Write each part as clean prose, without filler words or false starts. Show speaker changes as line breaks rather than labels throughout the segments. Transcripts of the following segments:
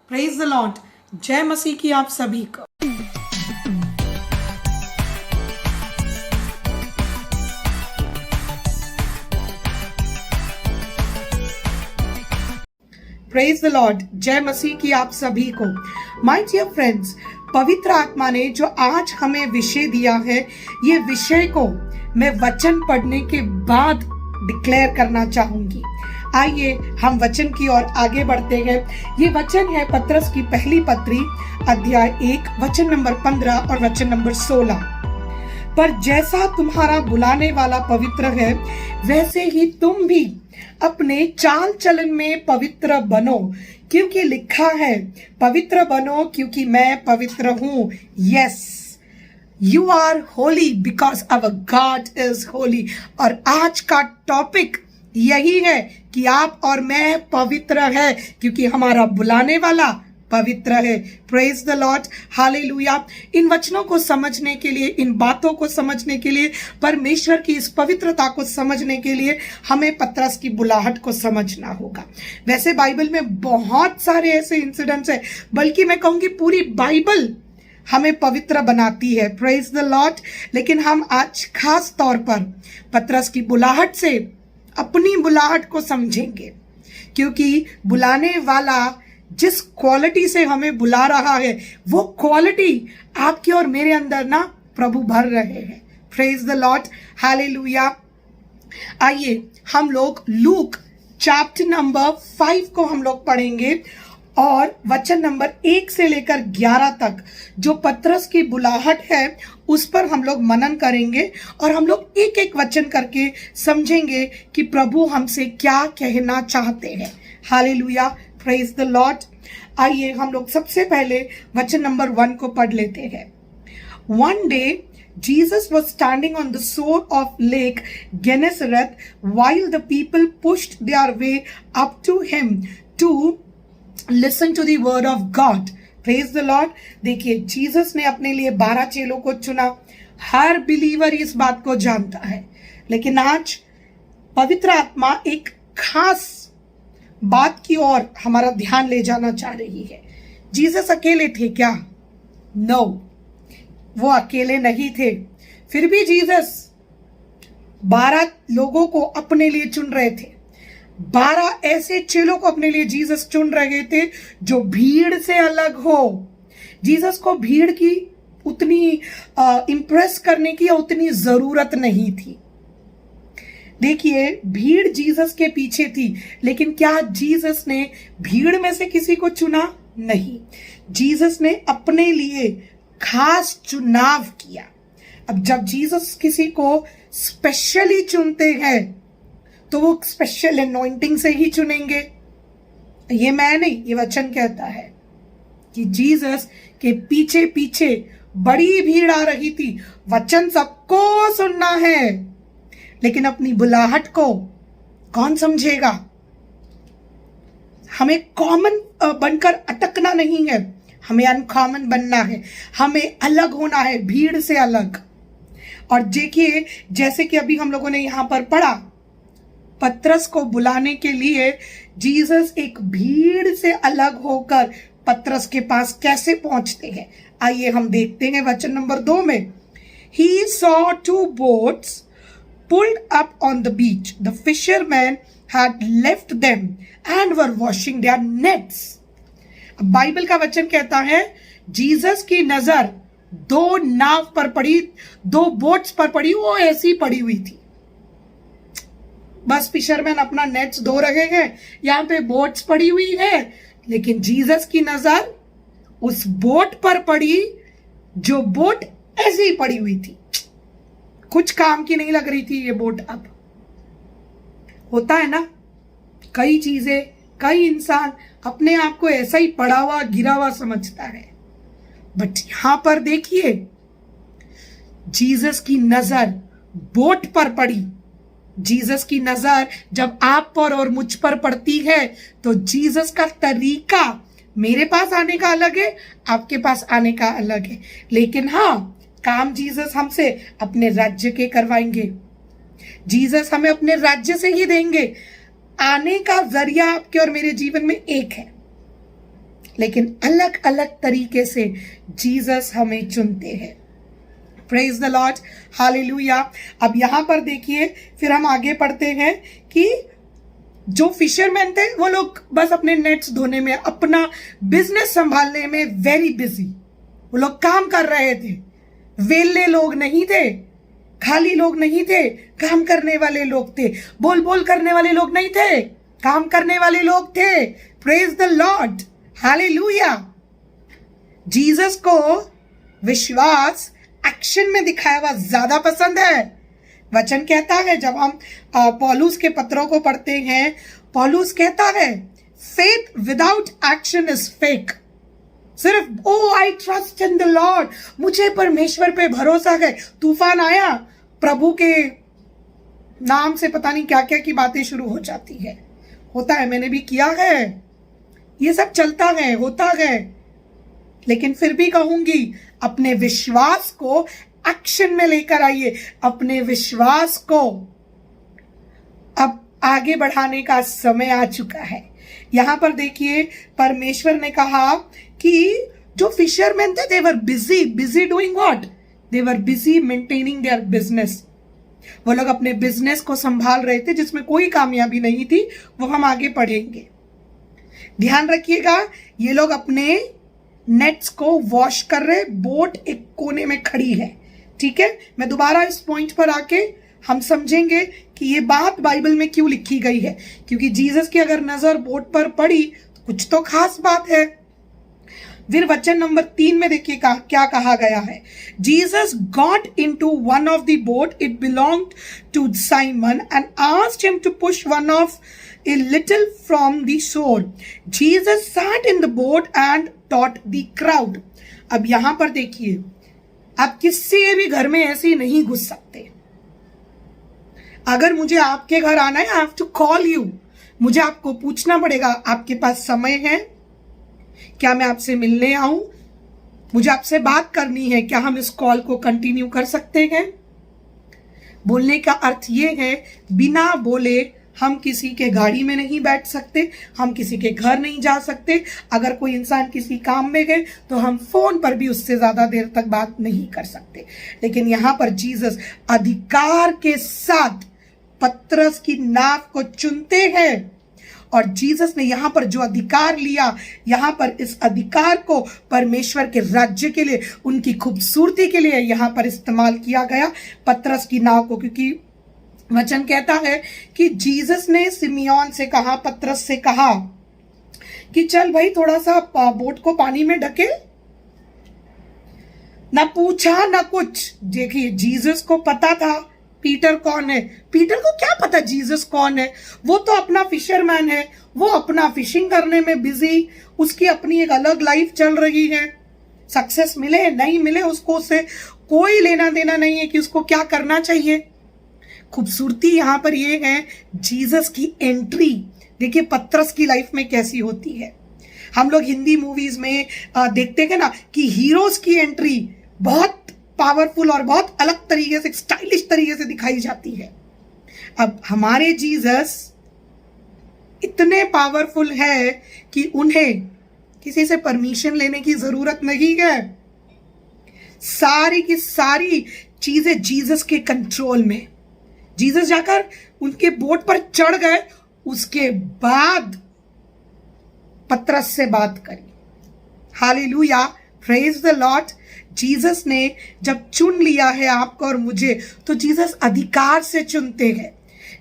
Praise the Lord. जय मसीह की आप सभी को। Praise the Lord. जय मसीह की आप सभी को। माय डियर फ्रेंड्स, पवित्र आत्मा ने जो आज हमें विषय दिया है, ये विषय को मैं वचन पढ़ने के बाद डिक्लेयर करना चाहूंगी। आइए हम वचन की ओर आगे बढ़ते हैं। ये वचन है पत्रस की पहली पत्री अध्याय 1 वचन नंबर 15 और वचन नंबर 16। पर जैसा तुम्हारा बुलाने वाला पवित्र है, वैसे ही तुम भी अपने चाल चलन में पवित्र बनो, क्योंकि लिखा है, पवित्र बनो क्योंकि मैं पवित्र हूं। Yes, you are holy because our God is holy. और आज का टॉपिक यही है कि आप और मैं पवित्र है क्योंकि हमारा बुलाने वाला पवित्र है। Praise the Lord, hallelujah. इन वचनों को समझने के लिए, इन बातों को समझने के लिए, परमेश्वर की इस पवित्रता को समझने के लिए हमें पतरस की बुलाहट को समझना होगा। वैसे बाइबल में बहुत सारे ऐसे इंसिडेंट्स हैं, बल्कि मैं कहूंगी पूरी बाइबल हमें पवित्र बनाती है। Praise the Lord. लेकिन हम आज खास तौर पर पतरस की बुलाहट से अपनी बुलाहट को समझेंगे, क्योंकि बुलाने वाला जिस क्वालिटी से हमें बुला रहा है, वो क्वालिटी आपके और मेरे अंदर ना प्रभु भर रहे हैं। Praise the Lord, hallelujah. आइए हम लोग लूक चैप्टर नंबर 5 को हम लोग पढ़ेंगे और वचन नंबर 1 से लेकर 11 तक जो पतरस की बुलाहट है उस पर हम लोग मनन करेंगे और हम लोग एक एक वचन करके समझेंगे कि प्रभु हमसे क्या कहना चाहते हैं। Hallelujah, praise the Lord. आइए हम लोग सबसे पहले वचन नंबर 1 को पढ़ लेते हैं। One day Jesus was standing on the shore of Lake Gennesaret while the people pushed their way up to him to listen to the word of God. Praise the Lord। देखिए, Jesus ने अपने लिए 12 चेलों को चुना। हर believer इस बात को जानता है, लेकिन आज पवित्र आत्मा एक खास बात की ओर हमारा ध्यान ले जाना चाह रही है। जीसस अकेले थे क्या? नो, वो अकेले नहीं थे। फिर भी जीसस 12 लोगों को अपने लिए चुन रहे थे। 12 ऐसे चेलों को अपने लिए जीसस चुन रहे थे जो भीड़ से अलग हो। जीसस को भीड़ की उतनी इंप्रेस करने की उतनी जरूरत नहीं थी। देखिए, भीड़ जीसस के पीछे थी, लेकिन क्या जीसस ने भीड़ में से किसी को चुना? नहीं, जीसस ने अपने लिए खास चुनाव किया। अब जब जीसस किसी को स्पेशली चुनते हैं तो वो स्पेशल अनॉइंटिंग से ही चुनेंगे। ये मैं नहीं, ये वचन कहता है कि जीसस के पीछे पीछे बड़ी भीड़ आ रही थी। वचन सबको सुनना है, लेकिन अपनी बुलाहट को कौन समझेगा? हमें कॉमन बनकर अटकना नहीं है, हमें अनकॉमन बनना है, हमें अलग होना है, भीड़ से अलग। और देखिए, जैसे कि अभी हम लोगों ने यहां पर पढ़ा, पतरस को बुलाने के लिए जीसस एक भीड़ से अलग होकर पतरस के पास कैसे पहुंचते हैं। आइए हम देखते हैं वचन नंबर 2 में। He saw 2 boats pulled up on the beach. The fishermen had left them and were washing their nets. Bible का वचन कहता है, जीसस की नजर 2 नाव पर पड़ी, 2 बोट्स पर पड़ी, वो ऐसी पड़ी हुई थी। बस फिशरमैन अपना नेट्स धो रहे हैं, यहाँ पे बोट्स पड़ी हुई है, लेकिन जीसस की नजर उस बोट पर पड़ी जो बोट ऐसे ही पड़ी हुई थी। कुछ काम की नहीं लग रही थी ये बोट। अब होता है ना, कई चीजें, कई इंसान अपने आप को ऐसा ही पड़ा हुआ, गिरा हुआ समझता है, बट यहां पर देखिए, जीसस की नजर बोट पर पड़ी। जीसस की नजर जब आप पर और मुझ पर पड़ती है तो जीसस का तरीका मेरे पास आने का अलग है, आपके पास आने का अलग है, लेकिन हाँ, काम जीसस हमसे अपने राज्य के करवाएंगे। जीसस हमें अपने राज्य से ही देंगे। आने का जरिया आपके और मेरे जीवन में एक है। लेकिन अलग अलग तरीके से जीसस हमें चुनते हैं। Praise the Lord, hallelujah. अब यहां पर देखिए, फिर हम आगे पढ़ते हैं कि जो फिशरमैन थे वो लोग बस अपने नेट्स धोने में, अपना बिजनेस संभालने में वेरी बिजी, वो लोग काम कर रहे थे। वेले लोग नहीं थे, खाली लोग नहीं थे, काम करने वाले लोग थे। बोल बोल करने वाले लोग नहीं थे, काम करने वाले लोग थे। Praise the Lord, hallelujah. Jesus को विश्वास एक्शन में दिखाया हुआ ज्यादा पसंद है। वचन कहता है, जब हम पौलुस के पत्रों को पढ़ते हैं, पौलुस कहता है faith without action is fake. सिर्फ oh I trust in the Lord, मुझे परमेश्वर पे भरोसा है। तूफान आया, प्रभु के नाम से पता नहीं क्या क्या की बातें शुरू हो जाती है। होता है, मैंने भी किया है, ये सब चलता है, होता है। लेकिन फिर भी कहूंगी, अपने विश्वास को एक्शन में लेकर आइए। अपने विश्वास को अब आगे बढ़ाने का समय आ चुका है। यहां पर देखिए, परमेश्वर ने कहा कि जो फिशरमैन थे, they were busy doing what? They were busy maintaining their business. वो लोग अपने बिजनेस को संभाल रहे थे, जिसमें कोई कामयाबी नहीं थी। वो हम आगे पढ़ेंगे। ध्यान रखिएगा, ये लोग अपने नेट्स को वॉश कर रहे, बोट एक कोने में खड़ी है। ठीक है, मैं दोबारा इस पॉइंट पर आके हम समझेंगे कि ये बात बाइबल में क्यों लिखी गई है। क्योंकि जीसस की अगर नजर बोट पर पड़ी तो कुछ तो खास बात है। फिर वचन नंबर 3 में देखिए क्या कहा गया है। Jesus got into one of the boat, it belonged to Simon, and asked him to push one of a little from the shore. Jesus sat in the boat and taught the crowd. अब यहां पर देखिए, आप किसी भी घर में ऐसे ही नहीं घुस सकते। अगर मुझे आपके घर आना है, I have to call you. मुझे आपको पूछना पड़ेगा, आपके पास समय है क्या, मैं आपसे मिलने आऊं, मुझे आपसे बात करनी है, क्या हम इस कॉल को कंटिन्यू कर सकते हैं? बोलने का अर्थ ये है, बिना बोले हम किसी के गाड़ी में नहीं बैठ सकते, हम किसी के घर नहीं जा सकते। अगर कोई इंसान किसी काम में गए तो हम फोन पर भी उससे ज्यादा देर तक बात नहीं कर सकते। लेकिन यहां पर जीसस अधिकार के साथ पतरस की नाव को चुनते हैं। और जीसस ने यहां पर जो अधिकार लिया, यहां पर इस अधिकार को परमेश्वर के राज्य के लिए, उनकी खूबसूरती के लिए यहां पर इस्तेमाल किया गया, पतरस की नाव को। क्योंकि वचन कहता है कि जीसस ने सिमियोन से कहा, पतरस से कहा कि चल भाई थोड़ा सा बोट को पानी में ढके। ना पूछा ना कुछ। देखिए, जीसस को पता था पीटर कौन है। पीटर को क्या पता जीसस कौन है? वो तो अपना फिशरमैन है, वो अपना फिशिंग करने में बिजी, उसकी अपनी एक अलग लाइफ चल रही है। सक्सेस मिले नहीं मिले, उसको उससे कोई लेना देना नहीं है कि उसको क्या करना चाहिए। खूबसूरती यहां पर ये है, जीसस की एंट्री देखिए पतरस की लाइफ में कैसी होती है। हम लोग हिंदी मूवीज में देखते हैं ना कि हीरोज की एंट्री बहुत पावरफुल और बहुत अलग तरीके से, स्टाइलिश तरीके से दिखाई जाती है। अब हमारे जीसस इतने पावरफुल है कि उन्हें किसी से परमिशन लेने की जरूरत नहीं है। सारी की सारी चीजें जीसस के कंट्रोल में। जीसस जाकर उनके बोट पर चढ़ गए, उसके बाद पतरस से बात करी। Hallelujah, praise the Lord. Jesus ने जब चुन लिया है आपको और मुझे, तो जीसस अधिकार से चुनते हैं।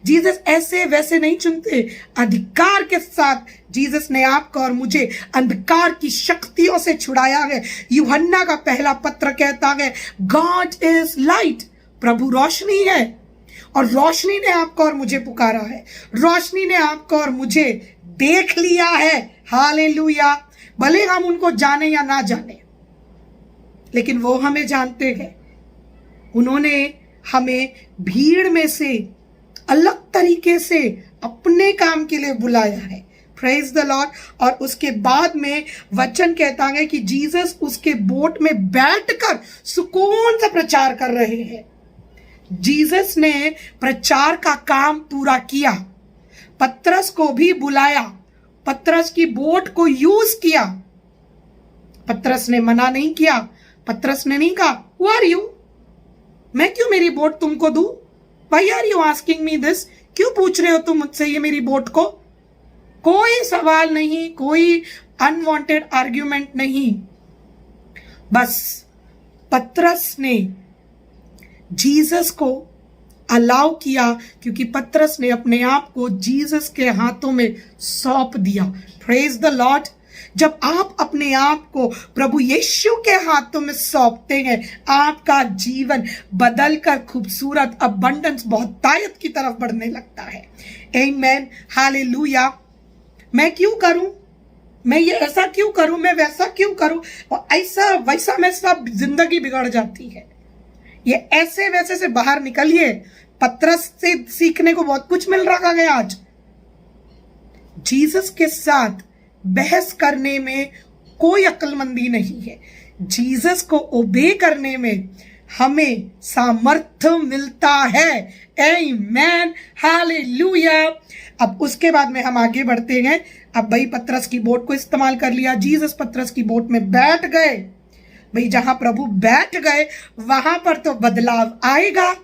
जीसस ऐसे वैसे नहीं चुनते, अधिकार के साथ जीसस ने आपको और मुझे अंधकार की शक्तियों से छुड़ाया है। यूहन्ना का पहला पत्र कहता है, गॉड इज लाइट, प्रभु रोशनी है, और रोशनी ने आपको और मुझे पुकारा है, रोशनी ने आपको और मुझे देख लिया है। हालेलुया। भले हम उनको जाने या ना जाने, लेकिन वो हमें जानते हैं। उन्होंने हमें भीड़ में से अलग तरीके से अपने काम के लिए बुलाया है। Praise the Lord. और उसके बाद में वचन कहता है कि जीसस उसके बोट में बैठकर सुकून से प्रचार कर रहे हैं। जीसस ने प्रचार का काम पूरा किया, पतरस को भी बुलाया, पतरस की बोट को यूज किया, पतरस ने मना नहीं किया। पतरस ने नहीं कहा हु आर यू, मैं क्यों मेरी बोट तुमको दूं, why are you asking me this, क्यों पूछ रहे हो तुम मुझसे ये मेरी बोट को। कोई सवाल नहीं, कोई अनवांटेड आर्ग्यूमेंट नहीं। बस पतरस ने जीसस को अलाउ किया, क्योंकि पतरस ने अपने आप को जीसस के हाथों में सौंप दिया। Praise the Lord. जब आप अपने आप को प्रभु यीशु के हाथों में सौंपते हैं, आपका जीवन बदलकर खूबसूरत अबंडेंस, बहुतायत की तरफ बढ़ने लगता है। आमीन, हालेलुया। मैं क्यों करूं, मैं ये ऐसा क्यों करूं, मैं वैसा क्यों करूं, और ऐसा वैसा में सब जिंदगी बिगड़ जाती है। ये ऐसे वैसे से बाहर निकलिए। पतरस से सीखने को बहुत कुछ मिल रहा है आज। जीसस के साथ बहस करने में कोई अक्लमंदी नहीं है। जीसस को ओबे करने में हमें सामर्थ्य मिलता है। आमीन, हालेलुया। अब उसके बाद में हम आगे बढ़ते हैं। अब भाई पतरस की बोट को इस्तेमाल कर लिया, जीसस पतरस की बोट में बैठ गए। भाई जहां प्रभु बैठ गए वहां पर तो बदलाव आएगा।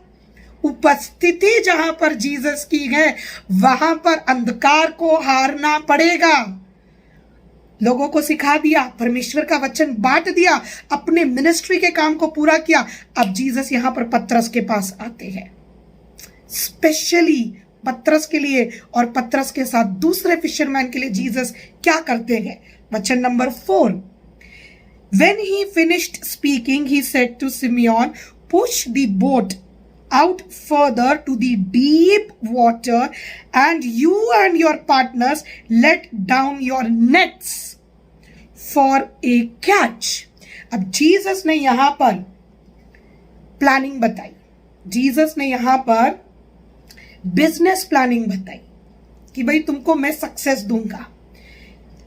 उपस्थिति जहां पर जीसस की है वहां पर अंधकार को हारना पड़ेगा। लोगों को सिखा दिया, परमेश्वर का वचन बांट दिया, अपने मिनिस्ट्री के काम को पूरा किया। अब जीसस यहां पर पतरस के पास आते हैं, स्पेशली पतरस के लिए और पतरस के साथ दूसरे फिशरमैन के लिए जीसस क्या करते हैं। वचन number 4, When he finished speaking, he said to Simeon, push the boat out further to the deep water, and you and your partners let down your nets for a catch. अब Jesus ने यहां पर planning बताई, Jesus ने यहां पर business planning बताई कि भाई तुमको मैं सक्सेस दूंगा।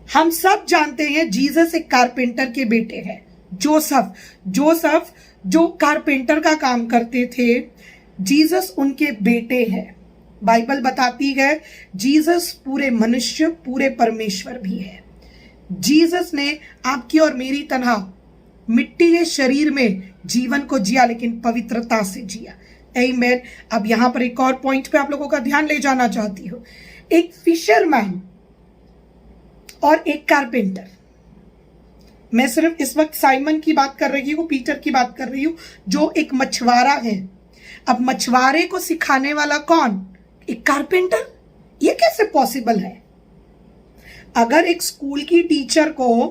हम सब जानते हैं जीसस एक कारपेंटर के बेटे हैं। जोसफ जो कारपेंटर का काम करते थे, जीसस उनके बेटे हैं। बाइबल बताती है जीसस पूरे मनुष्य, पूरे परमेश्वर भी है। जीसस ने आपकी और मेरी तरह मिट्टी के शरीर में जीवन को जिया, लेकिन पवित्रता से जिया। आमीन। अब यहां पर एक और पॉइंट पे आप लोगों का ध्यान ले जाना चाहती हूं। एक फिशरमैन और एक कारपेंटर, मैं सिर्फ इस वक्त साइमन की बात कर रही हूं, पीटर की बात कर रही हूं, जो एक मछुआरा है। अब मछुआरे को सिखाने वाला कौन? एक कारपेंटर। ये कैसे पॉसिबल है? अगर एक स्कूल की टीचर को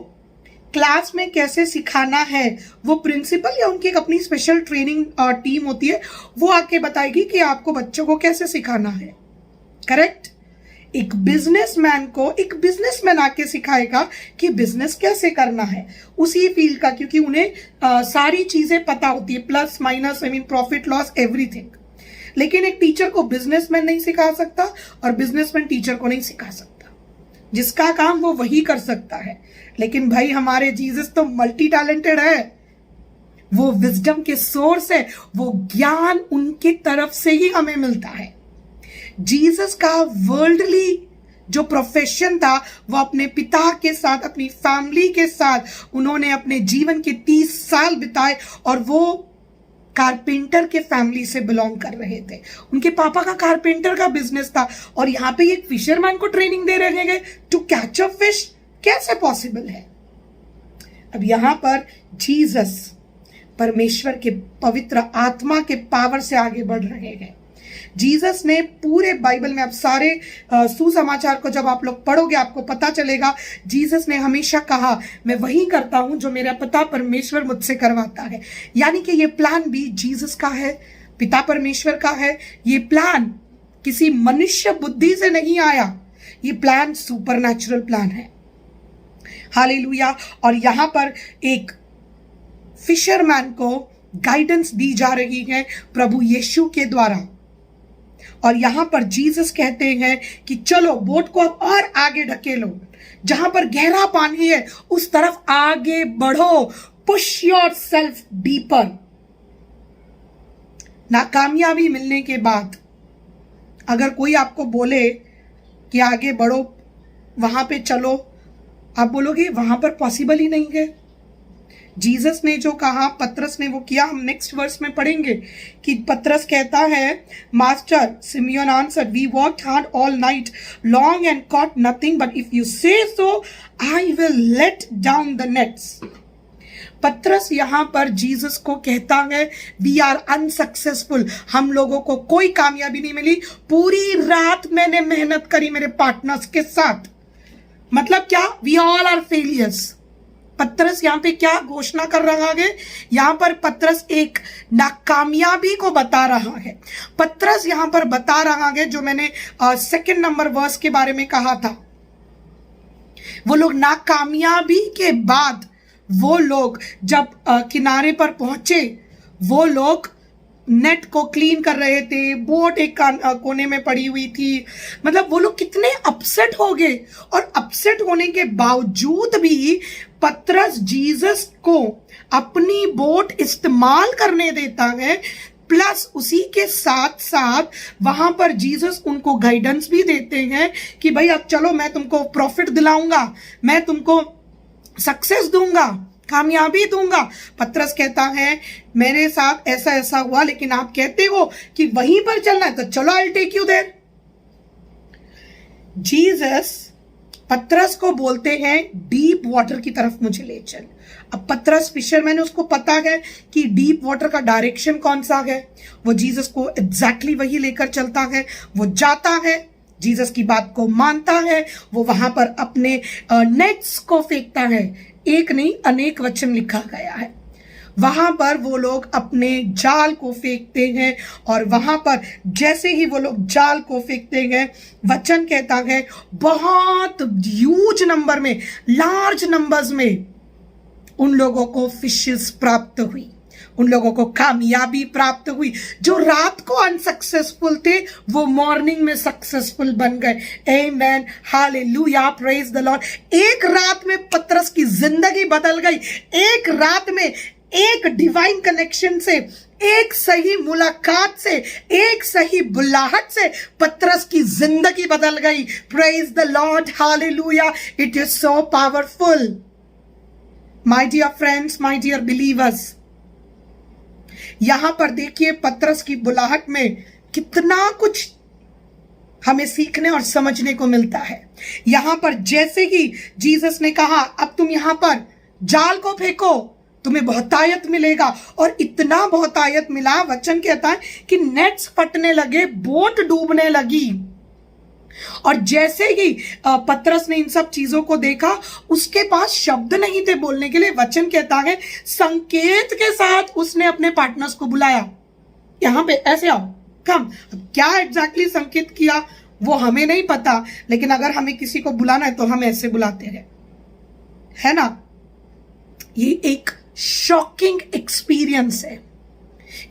क्लास में कैसे सिखाना है, वो प्रिंसिपल या उनकी एक अपनी स्पेशल ट्रेनिंग टीम होती है, वो आके बताएगी कि आपको बच्चों को कैसे सिखाना है। करेक्ट? एक बिजनेसमैन को एक बिजनेसमैन आके सिखाएगा कि बिजनेस कैसे करना है, उसी फील्ड का, क्योंकि उन्हें सारी चीजें पता होती है, plus minus, profit loss, everything. लेकिन एक टीचर को बिजनेसमैन नहीं सिखा सकता और बिजनेसमैन टीचर को नहीं सिखा सकता। जिसका काम वो वही कर सकता है। लेकिन भाई हमारे जीसस तो मल्टी टैलेंटेड है, वो विजडम के सोर्स है, वो ज्ञान उनकी तरफ से ही हमें मिलता है। जीसस का वर्ल्डली जो प्रोफेशन था, वो अपने पिता के साथ, अपनी फैमिली के साथ उन्होंने अपने जीवन के 30 साल बिताए, और वो कारपेंटर के फैमिली से बिलोंग कर रहे थे। उनके पापा का कारपेंटर का बिजनेस था, और यहां पे एक फिशरमैन को ट्रेनिंग दे रहे हैं टू कैच अ फिश। कैसे पॉसिबल है? अब यहां पर जीसस परमेश्वर के पवित्र आत्मा के पावर से आगे बढ़ रहे हैं। जीसस ने पूरे बाइबल में, अब सारे सुसमाचार को जब आप लोग पढ़ोगे आपको पता चलेगा, जीसस ने हमेशा कहा मैं वही करता हूं जो मेरा पिता परमेश्वर मुझसे करवाता है। यानी कि ये प्लान भी जीसस का है, पिता परमेश्वर का है। ये प्लान किसी मनुष्य बुद्धि से नहीं आया, ये प्लान सुपरनैचुरल प्लान है। हालेलुया। और यहां पर एक फिशरमैन को गाइडेंस दी जा रही है प्रभु यीशु के द्वारा, और यहां पर जीसस कहते हैं कि चलो बोट को अब और आगे ढकेलो, जहां पर गहरा पानी है उस तरफ आगे बढ़ो, पुश योरसेल्फ डीपर। नाकामयाबी मिलने के बाद अगर कोई आपको बोले कि आगे बढ़ो, वहां पे चलो, आप बोलोगे वहां पर पॉसिबल ही नहीं है, जीसस ने जो कहा, पतरस ने वो किया। हम नेक्स्ट वर्स में पढ़ेंगे कि पतरस कहता है, master, Simeon answered, we worked hard all night long and caught nothing, but if you say so I will let down the nets. पतरस यहां पर जीसस को कहता है, वी आर अनसक्सेसफुल, हम लोगों को कोई कामयाबी नहीं मिली, पूरी रात मैंने मेहनत करी मेरे पार्टनर्स के साथ। मतलब क्या? We all are failures. Patras यहां पे क्या घोषणा कर रहा है? यहां पर पतरस एक नाकामयाबी को बता रहा है। पतरस यहां पर बता रहा है, जो मैंने सेकंड नंबर वर्स के बारे में कहा था, वो लोग नाकामयाबी के बाद वो लोग जब किनारे पर पहुंचे, वो लोग नेट को क्लीन कर रहे थे, बोट एक कोने में पड़ी हुई थी। मतलब वो लोग कितने अपसेट हो गए, और अपसेट होने के बावजूद भी पतरस जीसस को अपनी बोट इस्तेमाल करने देता है, प्लस उसी के साथ साथ वहां पर जीसस उनको गाइडेंस भी देते हैं कि भाई अब चलो, मैं तुमको प्रॉफिट दिलाऊंगा, मैं तुमको सक्सेस दूंगा, कामयाबी दूंगा। पतरस कहता है, मेरे साथ ऐसा ऐसा हुआ, लेकिन आप कहते हो कि वहीं पर चलना है, तो चलो, I will take you there. Jesus Patras को बोलते हैं, डीप वाटर की तरफ मुझे ले चल। अब पतरस फिशरमैन है, उसको पता है कि डीप वाटर का डायरेक्शन कौन सा है। वो जीसस को एग्जैक्टली वही लेकर चलता है। वो जाता है, जीसस की बात को मानता है, वो वहां पर अपने नेट्स को फेंकता है। एक नहीं, अनेक वचन लिखा गया है। वहां पर वो लोग अपने जाल को फेंकते हैं, और वहां पर जैसे ही वो लोग जाल को फेंकते हैं, वचन कहता है बहुत ह्यूज नंबर में, लार्ज नंबर्स में उन लोगों को फिशेस प्राप्त हुई, उन लोगों को कामयाबी प्राप्त हुई। जो रात को अनसक्सेसफुल थे, वो मॉर्निंग में सक्सेसफुल बन गए। आमेन, हालेलुया, प्रेज द लॉर्ड। एक रात में पतरस की जिंदगी बदल गई। एक रात में एक डिवाइन कनेक्शन से, एक सही मुलाकात से, एक सही बुलाहट से पतरस की जिंदगी बदल गई। Praise the Lord, hallelujah. It is so powerful. My dear friends, my dear believers, यहां पर देखिए पतरस की बुलाहट में कितना कुछ हमें सीखने और समझने को मिलता है। यहां पर जैसे ही जीसस ने कहा, अब तुम यहां पर जाल को फेंको, तुम्हें बहुतायत मिलेगा, और इतना बहुतायत मिला, वचन कहता है कि नेट्स फटने लगे, बोट डूबने लगी। और जैसे ही पतरस ने इन सब चीजों को देखा, उसके पास शब्द नहीं थे बोलने के लिए। वचन कहता है संकेत के साथ उसने अपने पार्टनर्स को बुलाया, यहां पे ऐसे आओ, कम। क्या एग्जैक्टली संकेत किया वो हमें नहीं पता, लेकिन अगर हमें किसी को बुलाना है तो हम ऐसे बुलाते हैं, है ना। ये एक शॉकिंग एक्सपीरियंस है।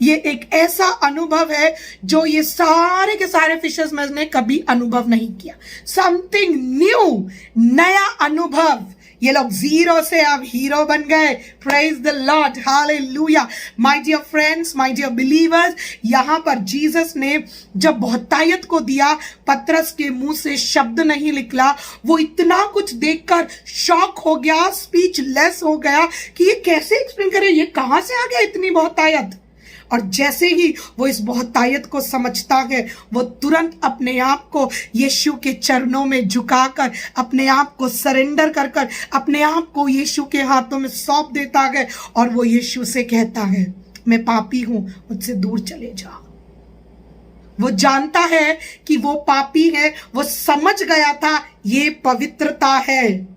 ये एक ऐसा अनुभव है जो ये सारे के सारे फिशर्समैन ने कभी अनुभव नहीं किया। समथिंग न्यू, नया अनुभव। ये लोग जीरो से अब हीरो बन गए। Praise the Lord, hallelujah. My dear friends, my dear believers, यहां पर जीसस ने जब बहुतायत को दिया, पतरस के मुंह से शब्द नहीं निकला। वो इतना कुछ देखकर शॉक हो गया, स्पीचलेस हो गया कि ये कैसे एक्सप्लेन करे, ये कहां से आ गया इतनी बहुतायत। और जैसे ही वो इस बहुतायत को समझता है, वो तुरंत अपने आप को यीशु के चरणों में झुकाकर, अपने आप को सरेंडर कर कर, अपने आप को यीशु के हाथों में सौंप देता है, और वो यीशु से कहता है, मैं पापी हूं, मुझसे दूर चले जाओ। वो जानता है कि वो पापी है, वो समझ गया था ये पवित्रता है।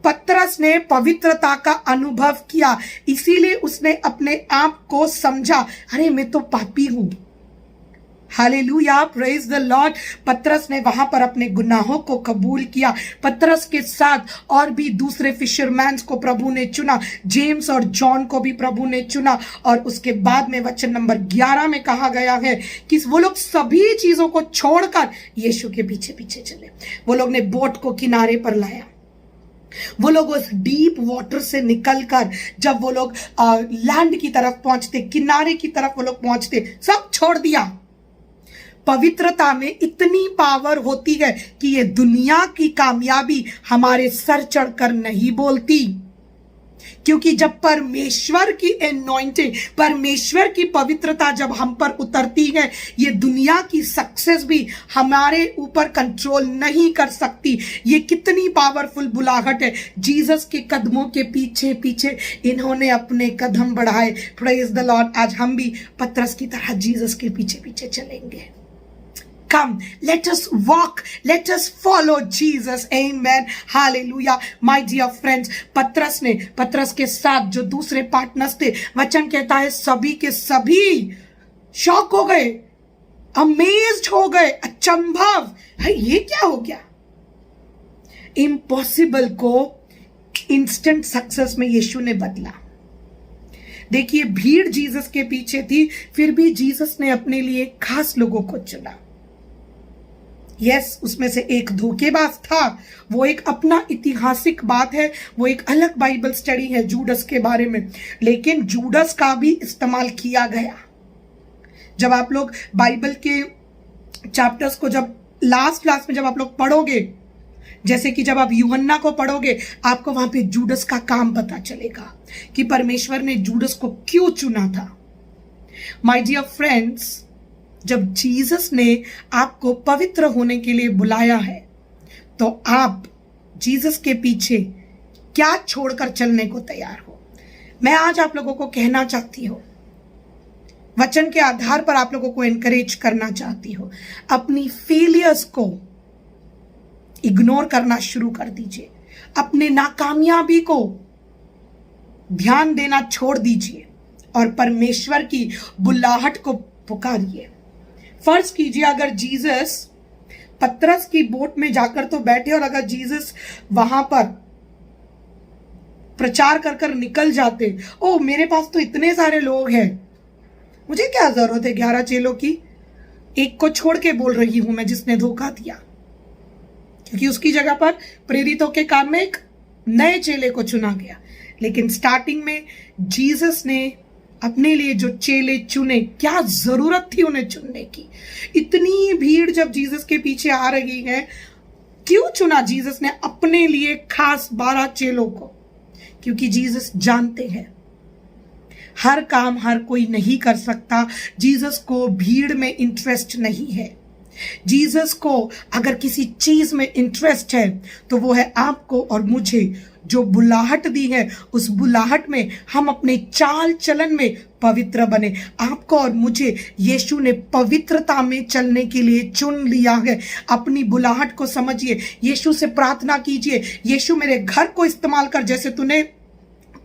पतरस ने पवित्रता का अनुभव किया, इसीलिए उसने अपने आप को समझा, अरे मैं तो पापी हूं। Hallelujah, praise the Lord. पतरस ने वहां पर अपने गुनाहों को कबूल किया। पतरस के साथ और भी दूसरे फिशरमैन को प्रभु ने चुना, जेम्स और जॉन को भी प्रभु ने चुना। और उसके बाद में वचन नंबर 11 में कहा गया है कि वो लोग सभी चीजों को छोड़कर यीशु के पीछे पीछे चले। वो लोग ने बोट को किनारे पर लाया। वो लोग उस डीप वाटर से निकलकर जब वो लोग लैंड की तरफ पहुंचते, किनारे की तरफ वो लोग पहुंचते, सब छोड़ दिया। पवित्रता में इतनी पावर होती है कि ये दुनिया की कामयाबी हमारे सर चढ़कर नहीं बोलती। क्योंकि जब परमेश्वर की एनॉइंटिंग, परमेश्वर की पवित्रता जब हम पर उतरती है, ये दुनिया की सक्सेस भी हमारे ऊपर कंट्रोल नहीं कर सकती। ये कितनी पावरफुल बुलाहट है। जीसस के कदमों के पीछे पीछे इन्होंने अपने कदम बढ़ाए। Praise the Lord. आज हम भी पतरस की तरह जीसस के पीछे पीछे चलेंगे। Come, let us walk, let us follow Jesus. Amen. Hallelujah. My dear friends, पतरस के साथ जो दूसरे पार्टनर्स थे, वचन कहता है सभी के सभी शॉक हो गए, अमेज्ड हो गए, अचंभव है, ये क्या हो गया। इम्पॉसिबल को इंस्टेंट सक्सेस में यीशु ने बदला। देखिए, भीड़ जीसस के पीछे थी, फिर भी जीसस ने अपने लिए खास लोगों को चुना। यस, उसमें से एक धोखेबाज था, वो एक अपना ऐतिहासिक बात है, वो एक अलग बाइबल स्टडी है जूडस के बारे में। लेकिन जूडस का भी इस्तेमाल किया गया। जब आप लोग बाइबल के चैप्टर्स को जब लास्ट में जब आप लोग पढ़ोगे, जैसे कि जब आप यूहन्ना को पढ़ोगे, आपको वहां पे जूडस का काम पता चलेगा कि परमेश्वर ने जूडस को क्यों चुना था। माय डियर फ्रेंड्स, जब जीसस ने आपको पवित्र होने के लिए बुलाया है, तो आप जीसस के पीछे क्या छोड़कर चलने को तैयार हो। मैं आज आप लोगों को कहना चाहती हूं, वचन के आधार पर आप लोगों को एनकरेज करना चाहती हूं, अपनी फेलियर्स को इग्नोर करना शुरू कर दीजिए। अपने नाकामयाबी को ध्यान देना छोड़ दीजिए और परमेश्वर की बुलाहट को पुकारिए। फर्ज कीजिए, अगर जीसस पतरस की बोट में जाकर तो बैठे और अगर जीसस वहां पर प्रचार कर कर निकल जाते, ओ मेरे पास तो इतने सारे लोग हैं, मुझे क्या जरूरत है 11 चेलों की, एक को छोड़ के बोल रही हूं मैं जिसने धोखा दिया। क्योंकि उसकी जगह पर प्रेरितों के काम में एक नए चेले को चुना गया। लेकिन स्टार्टिंग में जीसस ने अपने लिए जो चेले चुने, क्या जरूरत थी उन्हें चुनने की। इतनी भीड़ जब जीसस के पीछे आ रही है, क्यों चुना जीसस ने अपने लिए खास 12 चेलों को? क्योंकि जीसस जानते हैं हर काम हर कोई नहीं कर सकता। जीसस को भीड़ में इंटरेस्ट नहीं है। जीसस को अगर किसी चीज में इंटरेस्ट है तो वो है आपको और मुझे जो बुलाहट दी है, उस बुलाहट में हम अपने चाल चलन में पवित्र बने। आपको और मुझे यीशु ने पवित्रता में चलने के लिए चुन लिया है। अपनी बुलाहट को समझिए, यीशु से प्रार्थना कीजिए, यीशु मेरे घर को इस्तेमाल कर, जैसे तूने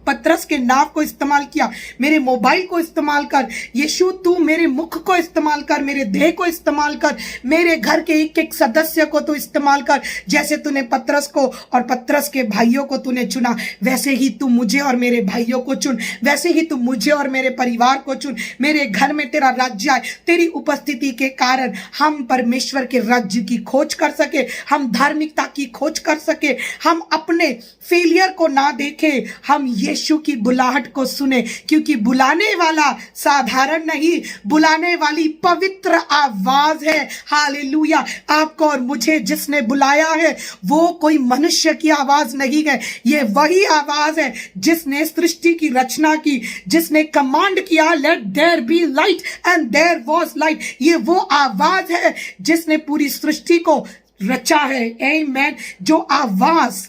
पतरस के नाव को इस्तेमाल किया, मेरे मोबाइल को इस्तेमाल कर। यीशु तू मेरे मुख को इस्तेमाल कर, मेरे देह को इस्तेमाल कर, मेरे घर के एक एक सदस्य को तू इस्तेमाल कर। जैसे तूने पतरस को और पतरस के भाइयों को तूने चुना, वैसे ही तू मुझे और मेरे भाइयों को चुन, वैसे ही तू मुझे और मेरे परिवार को चुन। मेरे घर में तेरा राज्य आए, तेरी उपस्थिति के कारण हम परमेश्वर के राज्य की खोज कर सके, हम धार्मिकता की खोज कर सके, हम अपने फेलियर को ना देखे, हम यीशु की बुलाहट को सुने। क्योंकि बुलाने वाला साधारण नहीं, बुलाने वाली पवित्र आवाज है। हालेलुया। आपको और मुझे जिसने बुलाया है वो कोई मनुष्य की आवाज नहीं है, ये वही आवाज है जिसने सृष्टि की रचना की, जिसने कमांड किया let there be light and there was light. ये वो आवाज है जिसने पूरी सृष्टि को रचा है। आमीन। जो आवाज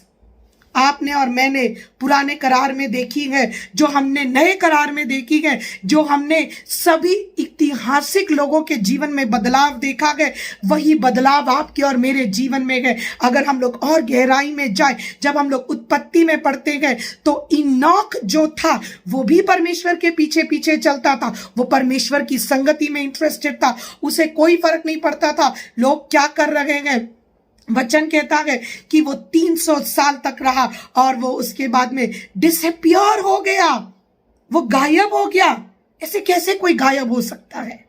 आपने और मैंने पुराने करार में देखी है, जो हमने नए करार में देखी है, जो हमने सभी ऐतिहासिक लोगों के जीवन में बदलाव देखा है, वही बदलाव आपके और मेरे जीवन में है। अगर हम लोग और गहराई में जाए, जब हम लोग उत्पत्ति में पढ़ते हैं तो इनॉक जो था वो भी परमेश्वर के पीछे पीछे चलता था, वो परमेश्वर की संगति में इंटरेस्टेड था। उसे कोई फर्क नहीं पड़ता था लोग क्या कर रहे हैं। वचन कहता है कि वो 300 साल तक रहा और वो उसके बाद में डिसअपियर हो गया, वो गायब हो गया। ऐसे कैसे कोई गायब हो सकता है?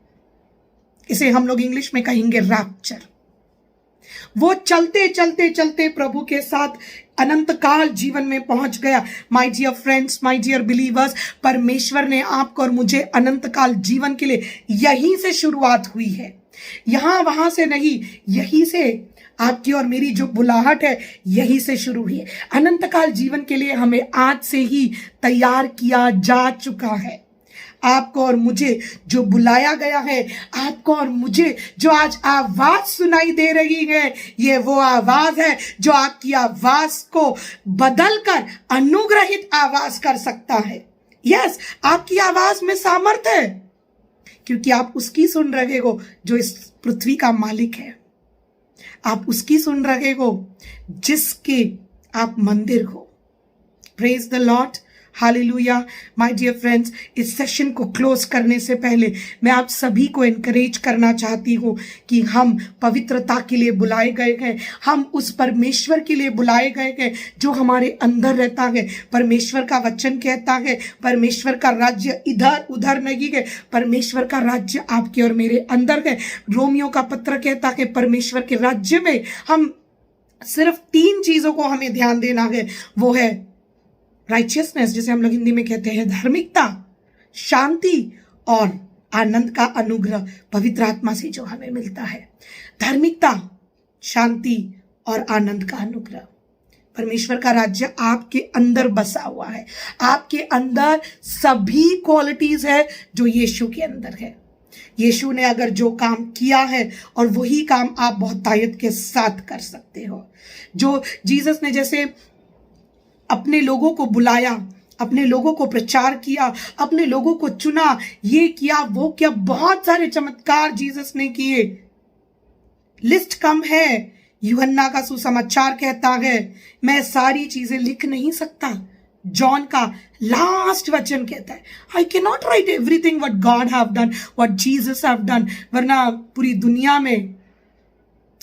इसे हम लोग इंग्लिश में कहेंगे रैप्चर। वो चलते चलते चलते प्रभु के साथ अनंत काल जीवन में पहुंच गया। My dear friends, my dear believers, परमेश्वर ने आपको और मुझे अनंत काल जीवन के लिए यहीं से शुरुआत हुई है, यहां वहां से नहीं, यहीं से आपकी और मेरी जो बुलाहट है यही से शुरू हुई है। अनंत काल जीवन के लिए हमें आज से ही तैयार किया जा चुका है। आपको और मुझे जो बुलाया गया है, आपको और मुझे जो आज आवाज सुनाई दे रही है, ये वो आवाज है जो आपकी आवाज को बदलकर अनुग्रहित आवाज कर सकता है। यस, आपकी आवाज में सामर्थ्य है, क्योंकि आप उसकी सुन रहे हो जो इस पृथ्वी का मालिक है। आप उसकी सुन रहे हो जिसके आप मंदिर हो। Praise the Lord, hallelujah. My dear friends, इस सेशन को क्लोज करने से पहले मैं आप सभी को एनकरेज करना चाहती हूँ कि हम पवित्रता के लिए बुलाए गए हैं। हम उस परमेश्वर के लिए बुलाए गए हैं जो हमारे अंदर रहता है। परमेश्वर का वचन कहता है परमेश्वर का राज्य इधर उधर नहीं है, परमेश्वर का राज्य आपके और मेरे अंदर है। रोमियो का पत्र कहता है परमेश्वर के राज्य में हम सिर्फ 3 चीजों को हमें ध्यान देना है। वो है राइचियसनेस, जिसे हम लोग हिंदी में कहते हैं धार्मिकता, शांति और आनंद का अनुग्रह पवित्र आत्मा से जो हमें मिलता है। धार्मिकता, शांति और आनंद का अनुग्रह। परमेश्वर का राज्य आपके अंदर बसा हुआ है। आपके अंदर सभी क्वालिटीज है जो यीशु के अंदर है। यीशु ने अगर जो काम किया है और वही काम आप बहुतायत के साथ कर सकते हो। जो जीसस ने जैसे अपने लोगों को बुलाया, अपने लोगों को प्रचार किया, अपने लोगों को चुना, ये किया वो किया, बहुत सारे चमत्कार जीसस ने किए। लिस्ट कम है। यूहन्ना का सुसमाचार कहता है मैं सारी चीजें लिख नहीं सकता। जॉन का लास्ट वचन कहता है I can not right everything what God have done, what Jesus have done, वरना पूरी दुनिया में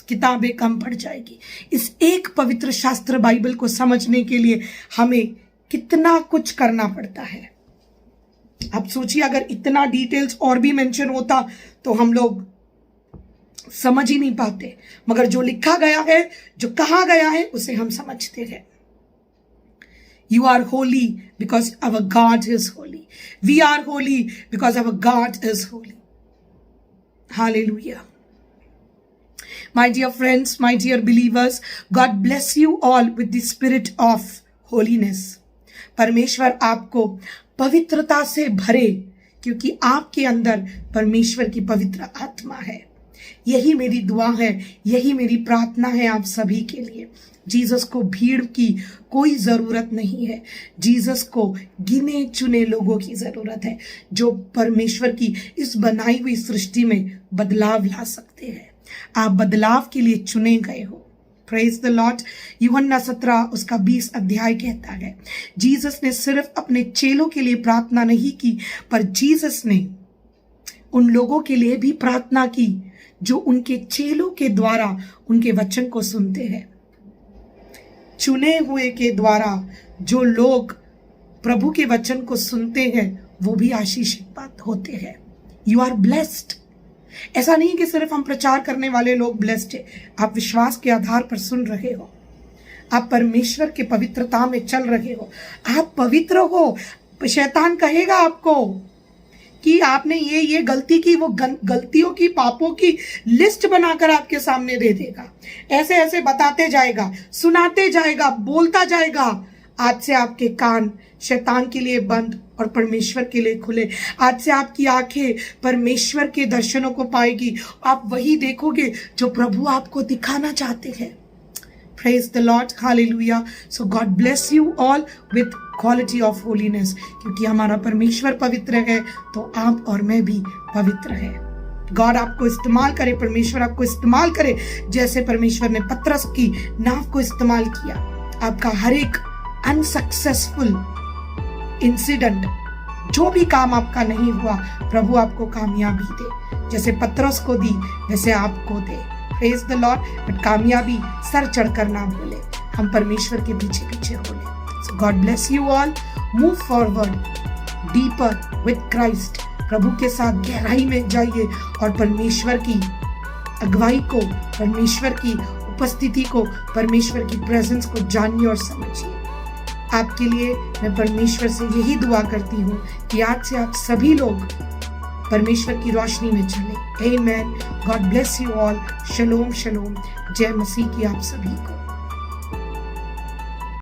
किताबें कम पड़ जाएगी। इस एक पवित्र शास्त्र बाइबल को समझने के लिए हमें कितना कुछ करना पड़ता है। आप सोचिए अगर इतना डिटेल्स और भी मेंशन होता तो हम लोग समझ ही नहीं पाते, मगर जो लिखा गया है, जो कहा गया है, उसे हम समझते हैं। You are holy because our God is holy. We are holy because our God is holy. Hallelujah. My dear friends, my dear believers, God bless you all with the spirit of holiness. परमेश्वर आपको पवित्रता से भरे, क्योंकि आपके अंदर परमेश्वर की पवित्र आत्मा है। यही मेरी दुआ है, यही मेरी प्रार्थना है आप सभी के लिए। जीसस को भीड़ की कोई ज़रूरत नहीं है। जीसस को गिने चुने लोगों की ज़रूरत है जो परमेश्वर की इस बनाई हुई सृष्टि में बदलाव ला सकते हैं। आप बदलाव के लिए चुने गए हो। Praise the Lord. यूहन्ना 17 उसका 20 अध्याय कहता है जीसस ने सिर्फ अपने चेलों के लिए प्रार्थना नहीं की, पर जीसस ने उन लोगों के लिए भी प्रार्थना की जो उनके चेलों के द्वारा उनके वचन को सुनते हैं। चुने हुए के द्वारा जो लोग प्रभु के वचन को सुनते हैं वो भी आशीषित होते हैं। You are blessed. ऐसा नहीं कि सिर्फ हम प्रचार करने वाले लोग ब्लेस्ड है। आप विश्वास के आधार पर सुन रहे हो, आप परमेश्वर के पवित्रता में चल रहे हो, आप पवित्र हो। शैतान कहेगा आपको कि आपने ये गलती की, वो गलतियों की, पापों की लिस्ट बनाकर आपके सामने दे देगा। ऐसे ऐसे बताते जाएगा, सुनाते जाएगा, बोलता जाएगा। आज से आपके कान शैतान के लिए बंद और परमेश्वर के लिए खुले। आज से आपकी आंखें परमेश्वर के दर्शनों को पाएगी। आप वही देखोगे जो प्रभु आपको दिखाना चाहते हैं। Praise the Lord, hallelujah. So God bless you all with quality of holiness. क्योंकि हमारा परमेश्वर पवित्र है तो आप और मैं भी पवित्र है। गॉड आपको इस्तेमाल करे, परमेश्वर आपको इस्तेमाल करे जैसे परमेश्वर ने पतरस की नाव को इस्तेमाल किया। आपका हर एक अनसक्सेसफुल इंसिडेंट, जो भी काम आपका नहीं हुआ, प्रभु आपको कामयाबी दे। जैसे पतरस को दी वैसे आपको दे। Praise the Lord. बट कामयाबी सर चढ़कर ना बोले, हम परमेश्वर के पीछे पीछे बोले। So God bless you all. Move forward, deeper with Christ. प्रभु के साथ गहराई में जाइए और परमेश्वर की अगुवाई को, परमेश्वर की उपस्थिति को, परमेश्वर की प्रेजेंस को जानिए और समझिए। आपके लिए मैं परमेश्वर से यही दुआ करती हूँ कि आज से आप सभी लोग परमेश्वर की रोशनी में चले। आमेन। God bless you all. शलोम शलोम। जय मसीह की आप सभी को।